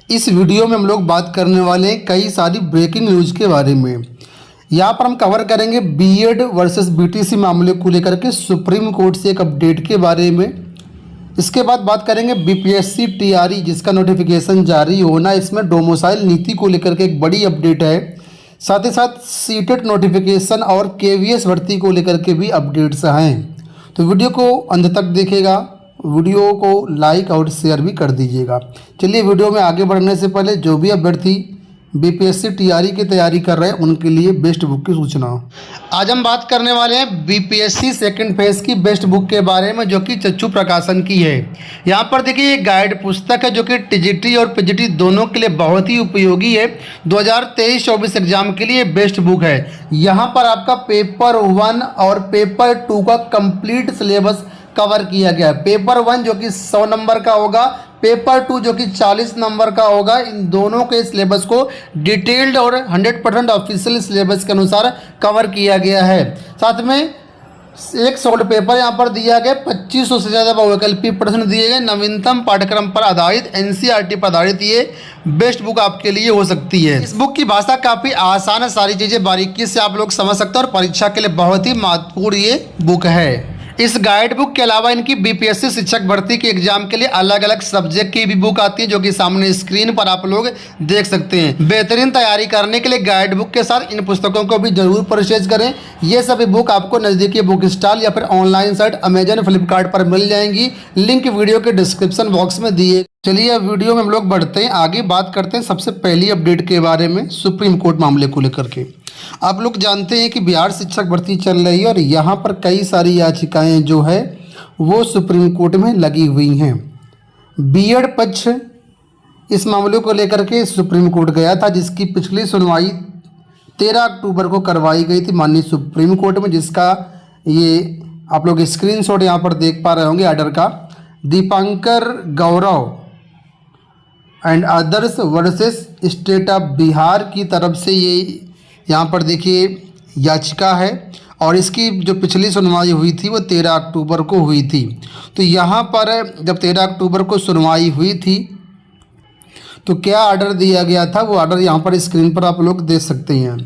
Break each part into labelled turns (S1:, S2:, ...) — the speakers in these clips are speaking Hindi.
S1: इस वीडियो में हम लोग बात करने वाले हैं कई सारी ब्रेकिंग न्यूज़ के बारे में। यहाँ पर हम कवर करेंगे बीएड वर्सेस बीटीसी मामले को लेकर के सुप्रीम कोर्ट से एक अपडेट के बारे में। इसके बाद बात करेंगे बीपीएससी टीआरई जिसका नोटिफिकेशन जारी होना, इसमें डोमिसाइल नीति को लेकर के एक बड़ी अपडेट है। साथ ही साथ सीटेट नोटिफिकेशन और केवीएस भर्ती को लेकर के भी अपडेट्स हैं। तो वीडियो को अंत तक देखेगा, वीडियो को लाइक और शेयर भी कर दीजिएगा। चलिए वीडियो में आगे बढ़ने से पहले जो भी अभ्यर्थी बीपीएससी टीआरई की तैयारी कर रहे हैं उनके लिए बेस्ट बुक की सूचना। आज हम बात करने वाले हैं बीपीएससी सेकंड फेज की बेस्ट बुक के बारे में, जो कि चच्चू प्रकाशन की है। यहाँ पर देखिए ये गाइड पुस्तक है जो कि टीजीटी और पीजीटी दोनों के लिए बहुत ही उपयोगी है। 2023-24 एग्जाम के लिए बेस्ट बुक है। यहाँ पर आपका पेपर 1 और पेपर 2 का कंप्लीट सिलेबस कवर किया गया है। पेपर 1 जो कि 100 नंबर का होगा, पेपर 2 जो कि 40 नंबर का होगा। इन दोनों के सिलेबस को डिटेल्ड और 100% ऑफिशियल सिलेबस के अनुसार कवर किया गया है। साथ में एक सॉल्व पेपर यहाँ पर दिया गया, 2500 से ज़्यादा वैकल्पिक प्रश्न दिए गए। नवीनतम पाठ्यक्रम पर आधारित एनसीईआरटी पर आधारित ये बेस्ट बुक आपके लिए हो सकती है। इस बुक की भाषा काफ़ी आसान है, सारी चीज़ें बारीकी से आप लोग समझ सकते हैं और परीक्षा के लिए बहुत ही महत्वपूर्ण ये बुक है। इस गाइड बुक के अलावा इनकी बीपीएससी शिक्षक भर्ती के एग्जाम के लिए अलग अलग सब्जेक्ट की भी बुक आती है, जो कि सामने स्क्रीन पर आप लोग देख सकते हैं। बेहतरीन तैयारी करने के लिए गाइड बुक के साथ इन पुस्तकों को भी जरूर परचेज करें। ये सभी बुक आपको नज़दीकी बुक स्टॉल या फिर ऑनलाइन साइट अमेजन, फ्लिपकार्ट पर मिल जाएंगी। लिंक वीडियो के डिस्क्रिप्शन बॉक्स में दिए। चलिए अब वीडियो में हम लोग बढ़ते हैं, आगे बात करते हैं सबसे पहली अपडेट के बारे में, सुप्रीम कोर्ट मामले को लेकर के। आप लोग जानते हैं कि बिहार शिक्षक भर्ती चल रही है और यहाँ पर कई सारी याचिकाएं जो है वो सुप्रीम कोर्ट में लगी हुई हैं। बीएड पक्ष इस मामले को लेकर के सुप्रीम कोर्ट गया था, जिसकी पिछली सुनवाई 13 अक्टूबर को करवाई गई थी माननीय सुप्रीम कोर्ट में, जिसका ये आप लोग स्क्रीनशॉट यहाँ पर देख पा रहे होंगे आर्डर का। Deepankar Gaurav and others versus state of Bihar की तरफ से ये यहाँ पर देखिए याचिका है और इसकी जो पिछली सुनवाई हुई थी वो 13 अक्टूबर को हुई थी। तो यहाँ पर जब 13 अक्टूबर को सुनवाई हुई थी तो क्या आर्डर दिया गया था, वो आर्डर यहाँ पर स्क्रीन पर आप लोग देख सकते हैं।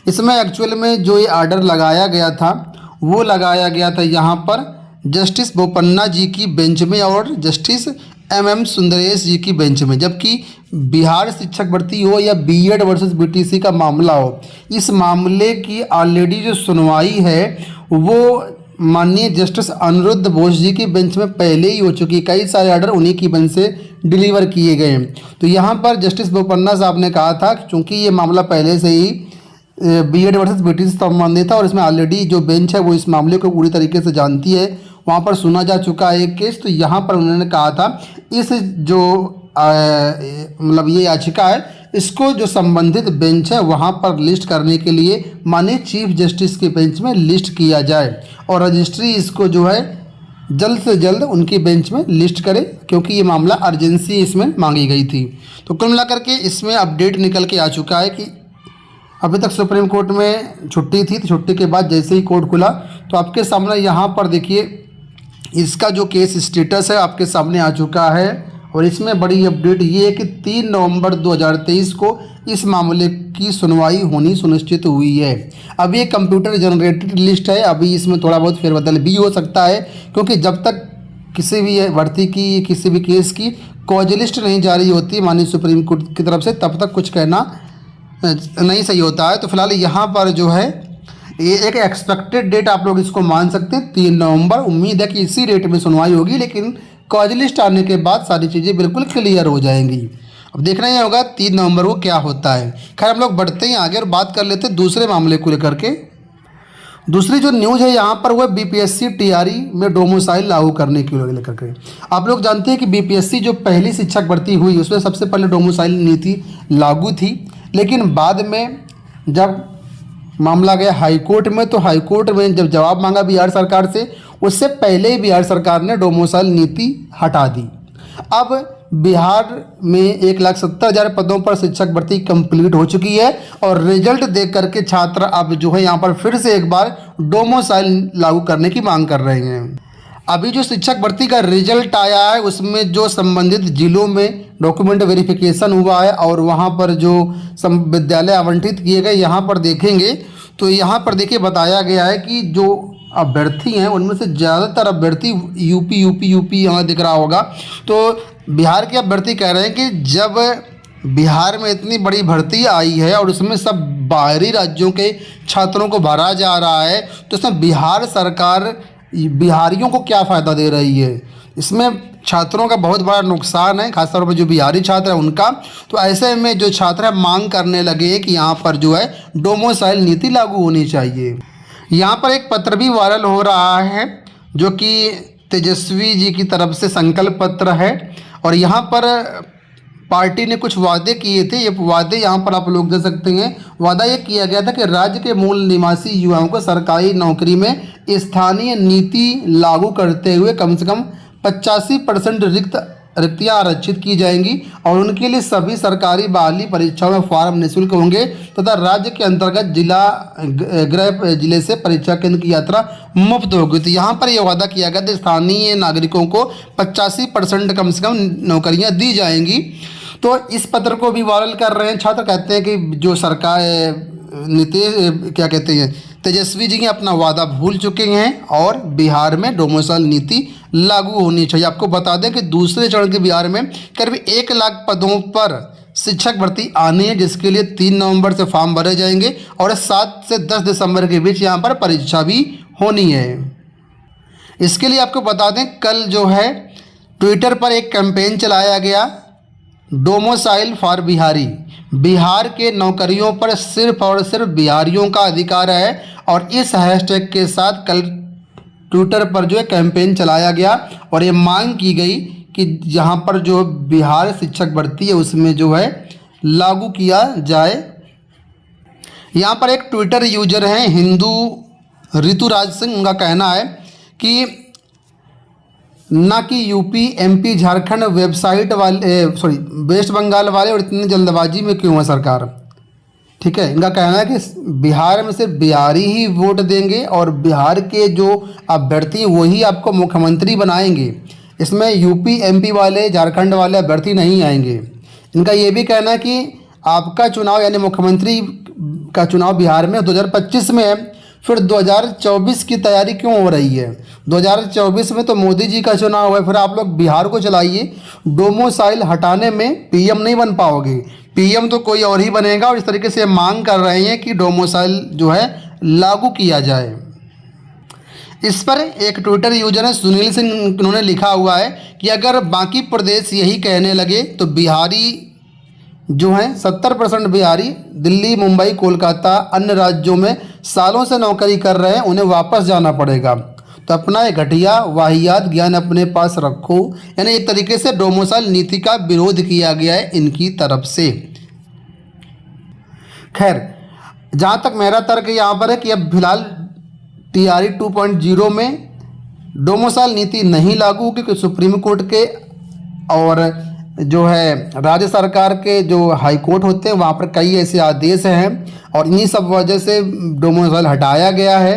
S1: इसमें एक्चुअल में जो ये आर्डर लगाया गया था वो लगाया गया था यहाँ पर जस्टिस बोपन्ना जी की बेंच में और जस्टिस एम सुंदरेश जी की बेंच में। जबकि बिहार शिक्षक भर्ती हो या बीएड वर्सेस बीटीसी का मामला हो, इस मामले की ऑलरेडी जो सुनवाई है वो माननीय जस्टिस अनिरुद्ध बोस जी की बेंच में पहले ही हो चुकी है। कई सारे ऑर्डर उन्हीं की बेंच से डिलीवर किए गए हैं। तो यहाँ पर जस्टिस बोपन्ना साहब ने कहा था चूँकि ये मामला पहले से ही बीएड वर्सेस बीटीसी से संबंधित था और इसमें ऑलरेडी जो बेंच है वो इस मामले को पूरी तरीके से जानती है, वहाँ पर सुना जा चुका है एक केस। तो यहाँ पर उन्होंने कहा था इस जो मतलब ये याचिका है इसको जो संबंधित बेंच है वहाँ पर लिस्ट करने के लिए माननीय चीफ जस्टिस के बेंच में लिस्ट किया जाए और रजिस्ट्री इसको जो है जल्द से जल्द उनकी बेंच में लिस्ट करे, क्योंकि ये मामला अर्जेंसी इसमें मांगी गई थी। तो कुल मिलाकर के इसमें अपडेट निकल के आ चुका है कि अभी तक सुप्रीम कोर्ट में छुट्टी थी, तो छुट्टी के बाद जैसे ही कोर्ट खुला तो आपके सामने यहाँ पर देखिए इसका जो केस स्टेटस है आपके सामने आ चुका है। और इसमें बड़ी अपडेट ये है कि 3 नवंबर 2023 को इस मामले की सुनवाई होनी सुनिश्चित हुई है। अब ये कंप्यूटर जनरेटेड लिस्ट है, अभी इसमें थोड़ा बहुत फेरबदल भी हो सकता है, क्योंकि जब तक किसी भी भर्ती की किसी भी केस की कॉज लिस्ट नहीं जारी होती माननीय सुप्रीम कोर्ट की तरफ से, तब तक कुछ कहना नहीं सही होता है। तो फिलहाल यहाँ पर जो है ये एक एक्सपेक्टेड डेट आप लोग इसको मान सकते हैं 3 नवंबर। उम्मीद है कि इसी डेट में सुनवाई होगी, लेकिन कॉज लिस्ट आने के बाद सारी चीज़ें बिल्कुल क्लियर हो जाएंगी। अब देखना ही होगा 3 नवंबर को क्या होता है। खैर हम लोग बढ़ते हैं आगे और बात कर लेते हैं दूसरे मामले को लेकर के। दूसरी जो न्यूज़ है यहाँ पर वो बीपीएससी टीआरई में डोमिसाइल लागू करने के लेकर के। आप लोग जानते हैं कि बीपीएससी जो पहली शिक्षक भर्ती हुई उसमें सबसे पहले डोमिसाइल नीति लागू थी, लेकिन बाद में जब मामला गया हाईकोर्ट में तो हाईकोर्ट में जब जवाब मांगा बिहार सरकार से, उससे पहले ही बिहार सरकार ने डोमिसाइल नीति हटा दी। अब बिहार में 1,70,000 पदों पर शिक्षक भर्ती कंप्लीट हो चुकी है और रिजल्ट देख करके छात्र अब जो है यहाँ पर फिर से एक बार डोमिसाइल लागू करने की मांग कर रहे हैं। अभी जो शिक्षक भर्ती का रिजल्ट आया है उसमें जो संबंधित जिलों में डॉक्यूमेंट वेरिफिकेशन हुआ है और वहाँ पर जो विद्यालय आवंटित किए गए, यहाँ पर देखेंगे तो यहाँ पर देखिए बताया गया है कि जो अभ्यर्थी हैं उनमें से ज़्यादातर अभ्यर्थी यूपी यहाँ दिख रहा होगा। तो बिहार के अभ्यर्थी कह रहे हैं कि जब बिहार में इतनी बड़ी भर्ती आई है और उसमें सब बाहरी राज्यों के छात्रों को भरा जा रहा है, तो इसमें बिहार सरकार बिहारियों को क्या फ़ायदा दे रही है। इसमें छात्रों का बहुत बड़ा नुकसान है, खासतौर पर जो बिहारी छात्र हैं उनका। तो ऐसे में जो छात्र हैं मांग करने लगे कि यहाँ पर जो है डोमिसाइल नीति लागू होनी चाहिए। यहाँ पर एक पत्र भी वायरल हो रहा है जो कि तेजस्वी जी की तरफ से संकल्प पत्र है और यहाँ पर पार्टी ने कुछ वादे किए थे। ये वादे यहाँ पर आप लोग देख सकते हैं। वादा ये किया गया था कि राज्य के मूल निवासी युवाओं को सरकारी नौकरी में स्थानीय नीति लागू करते हुए कम से कम 85% रिक्तियाँ आरक्षित की जाएंगी और उनके लिए सभी सरकारी बहाली परीक्षाओं में फॉर्म निःशुल्क होंगे तथा राज्य के अंतर्गत गृह जिले से परीक्षा केंद्र की यात्रा मुफ्त होगी। तो यहाँ पर यह वादा किया गया था स्थानीय नागरिकों को 85% कम से कम नौकरियाँ दी जाएंगी। तो इस पत्र को भी वायरल कर रहे हैं छात्र। कहते हैं कि जो सरकार क्या कहते हैं तेजस्वी जी अपना वादा भूल चुके हैं और बिहार में डोमिसाइल नीति लागू होनी चाहिए। आपको बता दें कि दूसरे चरण के बिहार में करीब 1 लाख पदों पर शिक्षक भर्ती आनी है, जिसके लिए 3 नवंबर से फॉर्म भरे जाएंगे और 7 से 10 दिसंबर के बीच यहाँ पर परीक्षा भी होनी है। इसके लिए आपको बता दें कल जो है ट्विटर पर एक कैंपेन चलाया गया, डोमिसाइल फॉर बिहारी। बिहार के नौकरियों पर सिर्फ और सिर्फ बिहारियों का अधिकार है और इस हैशटैग के साथ कल ट्विटर पर जो है कैंपेन चलाया गया और ये मांग की गई कि जहां पर जो बिहार शिक्षक भर्ती है उसमें जो है लागू किया जाए। यहाँ पर एक ट्विटर यूजर हैं हिंदू ऋतुराज सिंह, उनका कहना है कि ना कि यूपी एमपी झारखंड वेबसाइट वाले वेस्ट बंगाल वाले और इतनी जल्दबाजी में क्यों है सरकार। ठीक है, इनका कहना है कि बिहार में सिर्फ बिहारी ही वोट देंगे और बिहार के जो अभ्यर्थी वही आपको मुख्यमंत्री बनाएंगे, इसमें यूपी एमपी वाले झारखंड वाले अभ्यर्थी नहीं आएंगे। इनका ये भी कहना है कि आपका चुनाव यानी मुख्यमंत्री का चुनाव बिहार में 2025 में है, फिर 2024 की तैयारी क्यों हो रही है। 2024 में तो मोदी जी का चुनाव है, फिर आप लोग बिहार को चलाइए। डोमिसाइल हटाने में पीएम नहीं बन पाओगे, पीएम तो कोई और ही बनेगा। और इस तरीके से मांग कर रहे हैं कि डोमिसाइल जो है लागू किया जाए। इस पर एक ट्विटर यूजर है सुनील सिंह, उन्होंने लिखा हुआ है कि अगर बाकी प्रदेश यही कहने लगे तो बिहारी जो हैं 70% बिहारी दिल्ली मुंबई कोलकाता अन्य राज्यों में सालों से नौकरी कर रहे हैं, उन्हें वापस जाना पड़ेगा। तो अपना ये घटिया वाहियात ज्ञान अपने पास रखो। यानी एक तरीके से डोमिसाइल नीति का विरोध किया गया है इनकी तरफ से। खैर, जहाँ तक मेरा तर्क यहाँ पर है कि अब फिलहाल TRE 2.0 में डोमिसाइल नीति नहीं लागू, क्योंकि सुप्रीम कोर्ट के और जो है राज्य सरकार के जो हाई कोर्ट होते हैं वहाँ पर कई ऐसे आदेश हैं और इन्हीं सब वजह से डोमिसाइल हटाया गया है।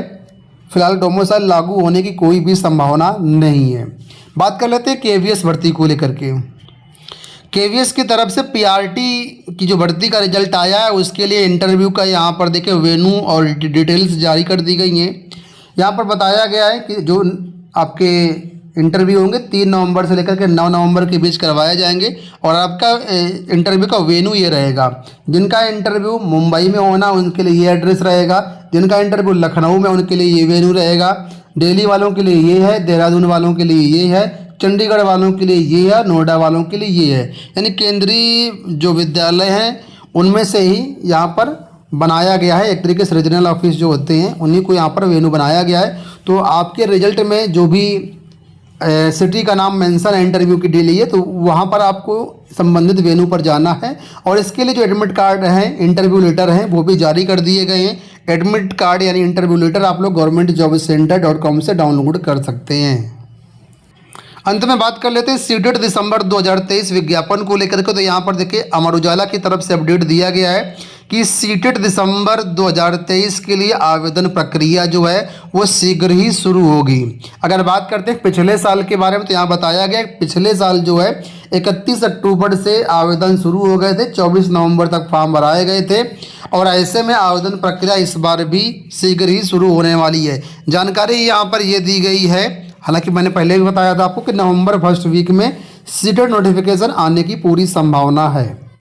S1: फिलहाल डोमिसाइल लागू होने की कोई भी संभावना नहीं है। बात कर लेते हैं KVS भर्ती को लेकर के। KVS की तरफ से PRT की जो भर्ती का रिजल्ट आया है उसके लिए इंटरव्यू का यहाँ पर देखिए वेन्यू और डिटेल्स जारी कर दी गई हैं। यहाँ पर बताया गया है कि जो आपके इंटरव्यू होंगे 3 नवंबर से लेकर के 9 नवंबर के बीच करवाए जाएंगे और आपका इंटरव्यू का वेन्यू ये रहेगा। जिनका इंटरव्यू मुंबई में होना उनके लिए ये एड्रेस रहेगा, जिनका इंटरव्यू लखनऊ में उनके लिए ये वेन्यू रहेगा, दिल्ली वालों के लिए ये है, देहरादून वालों के लिए ये है, चंडीगढ़ वालों के लिए ये है, नोएडा वालों के लिए ये है। यानी केंद्रीय जो विद्यालय हैं उनमें से ही यहाँ पर बनाया गया है। एक तरीके से रीजनल ऑफिस जो होते हैं उन्हीं को यहाँ पर वेन्यू बनाया गया है। तो आपके रिजल्ट में जो भी सिटी का नाम मेंशन है इंटरव्यू की डेली है तो वहाँ पर आपको संबंधित वेन्यू पर जाना है। और इसके लिए जो एडमिट कार्ड हैं, इंटरव्यू लेटर हैं, वो भी जारी कर दिए गए हैं। एडमिट कार्ड यानी इंटरव्यू लेटर आप लोग governmentjobcenter.com से डाउनलोड कर सकते हैं। अंत में बात कर लेते हैं सीटेट दिसंबर 2023 विज्ञापन को लेकर के। तो यहाँ पर देखिए अमर उजाला की तरफ से अपडेट दिया गया है कि सीटेट दिसंबर 2023 के लिए आवेदन प्रक्रिया जो है वो शीघ्र ही शुरू होगी। अगर बात करते हैं पिछले साल के बारे में तो यहाँ बताया गया पिछले साल जो है 31 अक्टूबर से आवेदन शुरू हो गए थे, 24 नवंबर तक फॉर्म भराए गए थे और ऐसे में आवेदन प्रक्रिया इस बार भी शीघ्र ही शुरू होने वाली है। जानकारी यहाँ पर ये दी गई है, हालांकि मैंने पहले भी बताया था आपको कि नवंबर फर्स्ट वीक में सीटेट नोटिफिकेशन आने की पूरी संभावना है।